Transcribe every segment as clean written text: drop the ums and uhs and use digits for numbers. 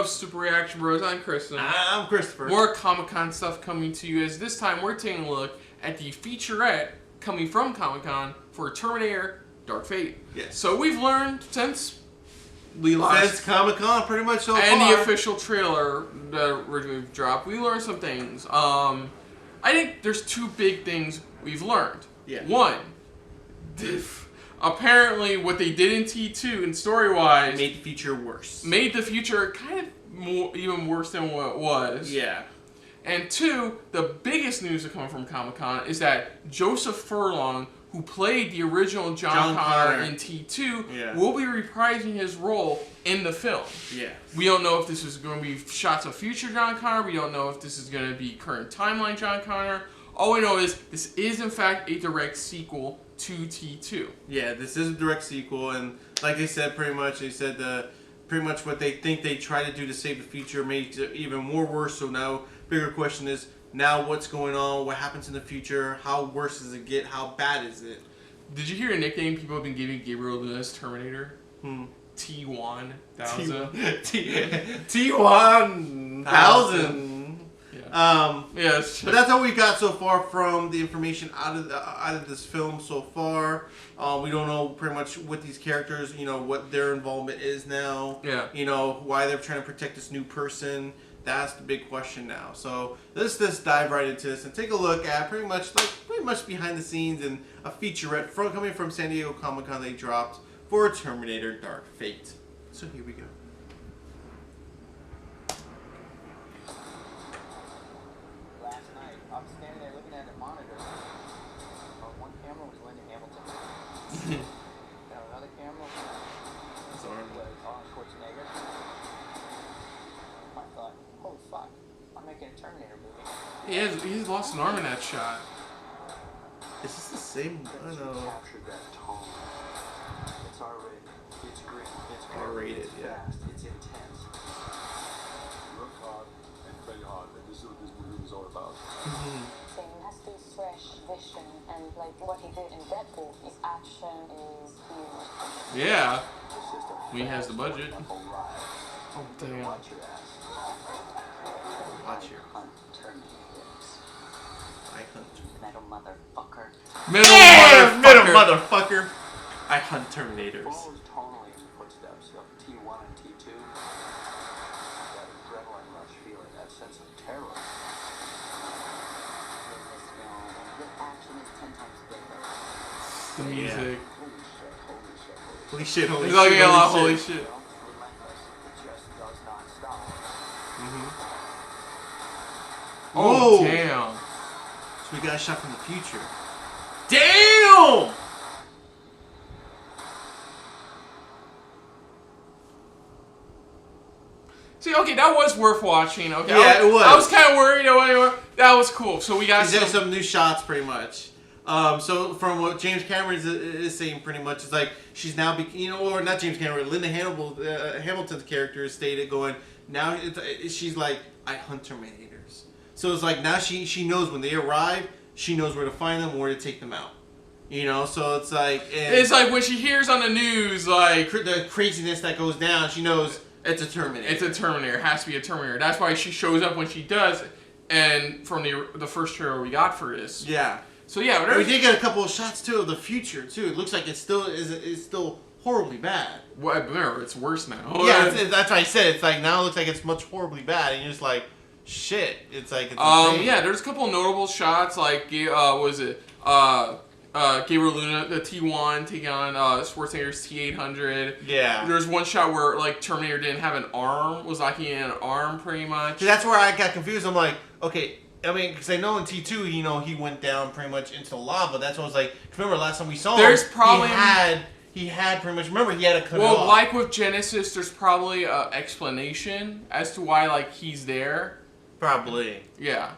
of Super Reaction Bros. I'm Kristen. I'm Christopher. More Comic-Con stuff coming to you, as this time we're taking a look at the featurette coming from Comic-Con for Terminator Dark Fate. Yes. So we've learned since Comic-Con pretty much so and far. the official trailer that we've dropped, we learned some things. I think there's two big things we've learned. Yeah. One, apparently what they did in T2 and story-wise made the future worse. Made the future kind of even worse than what it was. Yeah. And two, the biggest news that comes from Comic-Con is that Joseph Furlong, who played the original John Connor in T2, will be reprising his role in the film. Yeah. We don't know if this is going to be shots of future John Connor. We don't know if this is going to be current timeline John Connor. All we know is this is, in fact, a direct sequel to T2. Yeah, this is a direct sequel, and like they said, pretty much what they think they try to do to save the future made it even more worse. So now, bigger question is, now what's going on? What happens in the future? How worse does it get? How bad is it? Did you hear a nickname people have been giving Gabriel Luna's Terminator? T1000. T1000. Yes. But that's all we got so far from the information out of this film so far. We don't know pretty much what these characters, what their involvement is now. Yeah. Why they're trying to protect this new person. That's the big question now. So let's just dive right into this and take a look at pretty much behind the scenes and a featurette coming from San Diego Comic-Con they dropped for Terminator Dark Fate. So here we go. Last night, I was standing there looking at the monitor. On one camera was Linda Hamilton. And on another camera was Arnold Schwarzenegger. I thought, holy fuck, I'm making a Terminator movie. He's lost an arm in that shot. Is this the same? I know. Captured that tone. It's R-rated. It's gritty. It's R-rated, yeah. fast. It's intense. Work hard and play hard, and this is what this movie is all about. It has this fresh vision, and like what he did in Deadpool, his action is huge. Yeah. It's just a He has the budget. fast, wonderful ride. Oh, damn. Watch your ass. Watch your Hunt Terminators. I hunt. Metal motherfucker. Middle motherfucker. I hunt Terminators. Follows tonally in the footsteps of T1 and T2. That adrenaline rush feeling, that sense of terror. In this film, the action is 10 times bigger. The music. Holy shit, holy shit, holy shit. Holy shit, There's like a lot of holy shit. Relentless. It just does not stop. Oh, Whoa. damn. So we got a shot from the future. Damn! See, okay, that was worth watching. Okay, Yeah, it was. I was kind of worried. That was cool. So we got Some new shots, pretty much. So from what James Cameron is saying, pretty much, it's like she's now, or not James Cameron, Linda Hamilton's character stated going, now she's like, I hunt Terminators. So it's like now she knows when they arrive, she knows where to find them, where to take them out. So it's like... It's like when she hears on the news, like... the craziness that goes down, she knows it's a Terminator. It's a Terminator. It has to be a Terminator. That's why she shows up when she does. And from the first trailer we got for this. Yeah. So yeah, We did get a couple of shots too of the future too. It looks like it's still horribly bad. Well, remember, it's worse now. Yeah, that's what I said. It's like now it looks like it's much horribly bad, and you're just like, shit. It's like it's insane. Yeah, there's a couple of notable shots like Gabriel Luna, the T1 taking on Schwarzenegger's T800. Yeah. There's one shot where like Terminator didn't have an arm, was lacking an arm pretty much. See, that's where I got confused. I'm like, okay. I mean, because I know in T2, he went down pretty much into lava. That's what I was like. Remember last time we saw him? There's probably he had pretty much. Remember, he had to cut it off. Well, like with Genesis, there's probably an explanation as to why like he's there. Probably. Yeah.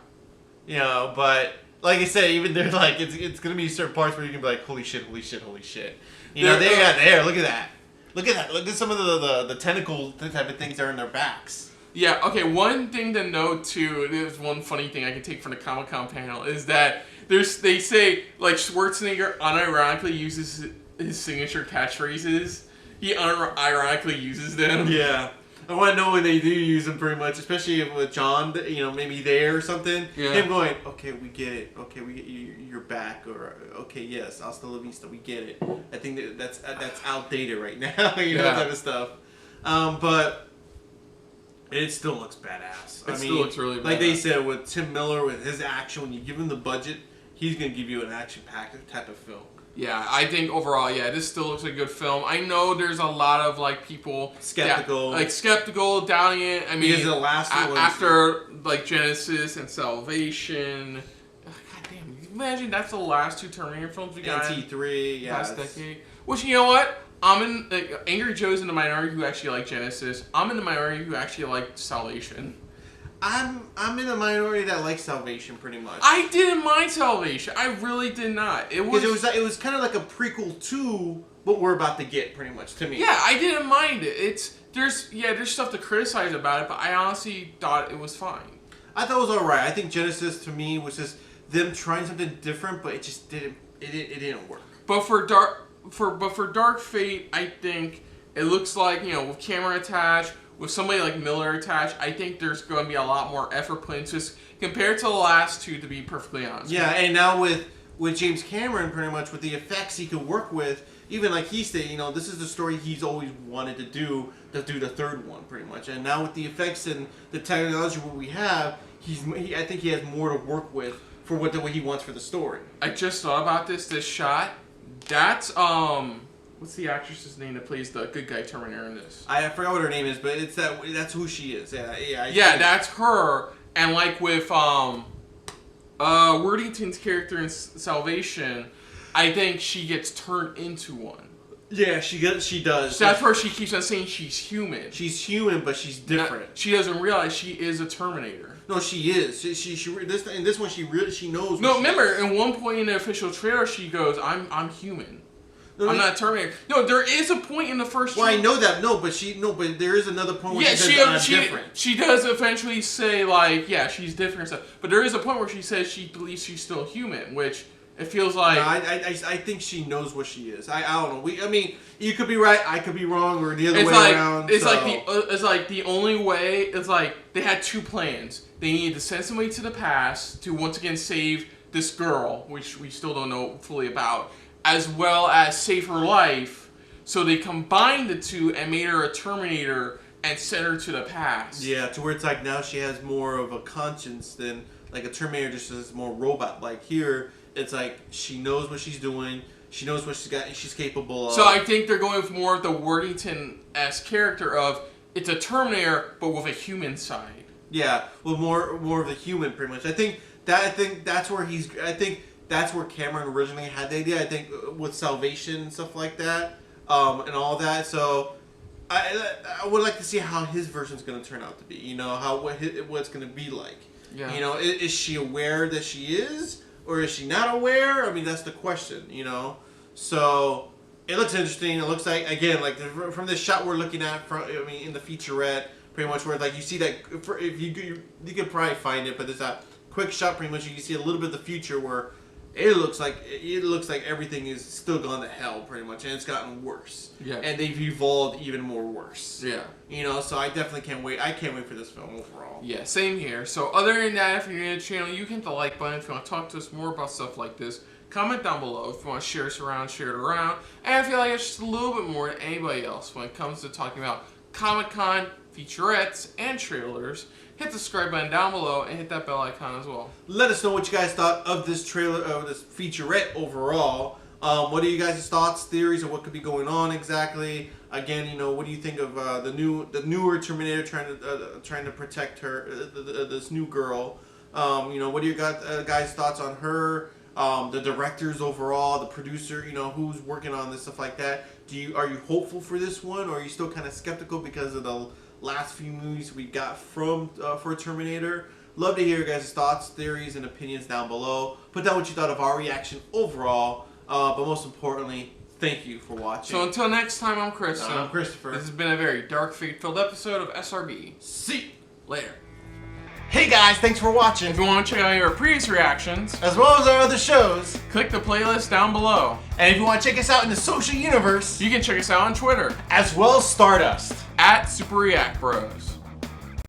But like I said, even there's like it's gonna be certain parts where you can be like, holy shit, holy shit, holy shit. They got there. Look at that. Look at that. Look at some of the tentacle type of things that are in their backs. Yeah, okay, one thing to note too, there's one funny thing I can take from the Comic-Con panel, is that they say, like, Schwarzenegger unironically uses his signature catchphrases. He unironically uses them. Yeah. I want to know when they do use him pretty much, especially with John, you know, maybe there or something. Yeah. Him going, okay, we get it. Okay, we get you. You're back. Or okay, yes, hasta la vista. We get it. I think that's outdated right now. You know, type of stuff. But it still looks badass. It still looks really badass. Like they said with Tim Miller, with his action, when you give him the budget, he's gonna give you an action-packed type of film. Yeah, I think overall, this still looks like a good film. I know there's a lot of like people skeptical, doubting it. I mean, because the last one after like Genesis and Salvation. God damn, imagine that's the last 2 Terminator films we got. And T3, last decade. Which, you know what? I'm in Angry Joe's in the minority who actually like Genesis. I'm in the minority who actually like Salvation. I'm in a minority that likes Salvation pretty much. I didn't mind Salvation. I really did not. It was kind of like a prequel to what we're about to get, pretty much, to me. Yeah, I didn't mind it. There's stuff to criticize about it, but I honestly thought it was fine. I thought it was alright. I think Genesis to me was just them trying something different, but it just didn't. It didn't work. But for Dark Fate, I think it looks like, you know, with camera attached. With somebody like Miller attached, I think there's going to be a lot more effort put into this compared to the last 2, to be perfectly honest. Yeah, and now with James Cameron, pretty much, with the effects he could work with, even like he said, you know, this is the story he's always wanted to do the 3rd one, pretty much. And now with the effects and the technology what we have, I think he has more to work with for what he wants for the story. I just thought about this shot. That's, what's the actress's name that plays the good guy Terminator in this? I forgot what her name is, but that's who she is. Yeah, that's her. And like with Worthington's character in Salvation, I think she gets turned into one. Yeah, she does. So that's where she keeps on saying she's human. She's human, but she's different. She doesn't realize she is a Terminator. No, she is. In this one, she knows. No, remember, at one point in the official trailer, she goes, "I'm human. I'm not Terminator." No, there is a point in the first. Well, I know that. But there is another point where she says, "I'm different." She does eventually say, like, yeah, she's different and stuff. But there is a point where she says she believes she's still human, which it feels like. No, I think she knows what she is. I don't know. I mean, you could be right. I could be wrong, or the other way around. It's like the only way. It's like they had 2 plans. They needed to send somebody to the past to once again save this girl, which we still don't know fully about, as well as save her life. So they combined the 2 and made her a Terminator and sent her to the past. Yeah, to where it's like now she has more of a conscience than like a Terminator just is more robot. Like here, it's like she knows what she's doing. She knows what she's capable of. So I think they're going with more of the Worthington-esque character of it's a Terminator but with a human side. Yeah, with more of the human, pretty much. I think that's where that's where Cameron originally had the idea. I think with Salvation and stuff like that, and all that. So I would like to see how his version's going to turn out to be. You know, what it's going to be like. Yeah. You know, is she aware that she is, or is she not aware? I mean, that's the question. You know, so it looks interesting. It looks like, again, like from this shot we're looking at, in the featurette. Pretty much where like you see that if you could probably find it, but there's that quick shot. Pretty much you can see a little bit of the future where it looks like everything is still gone to hell, pretty much, and it's gotten worse. Yeah. And they've evolved even more worse. Yeah. You know, so I definitely can't wait. I can't wait for this film overall. Yeah, same here. So other than that, if you're new to the channel, you can hit the like button. If you want to talk to us more about stuff like this, comment down below. If you want to share us around, share it around. And if you like us just a little bit more than anybody else when it comes to talking about Comic-Con, featurettes, and trailers, hit the subscribe button down below and hit that bell icon as well. Let us know what you guys thought of this trailer, of this featurette overall. What are you guys' thoughts, theories, of what could be going on exactly? Again, you know, what do you think of the newer Terminator trying to protect her, this new girl? You know, what are your guys' thoughts on her? The directors overall, the producer, you know, who's working on this, stuff like that. Are you hopeful for this one, or are you still kind of skeptical because of the last few movies we got for Terminator? Love to hear your guys' thoughts, theories, and opinions down below. Put down what you thought of our reaction overall, but most importantly, thank you for watching. So until next time, I'm Chris. I'm Christopher. This has been a very dark, fate-filled episode of SRB. See you later. Hey guys, thanks for watching. If you want to check out our previous reactions, as well as our other shows, click the playlist down below. And if you want to check us out in the social universe, you can check us out on Twitter, as well as Stardust. at Super React Bros.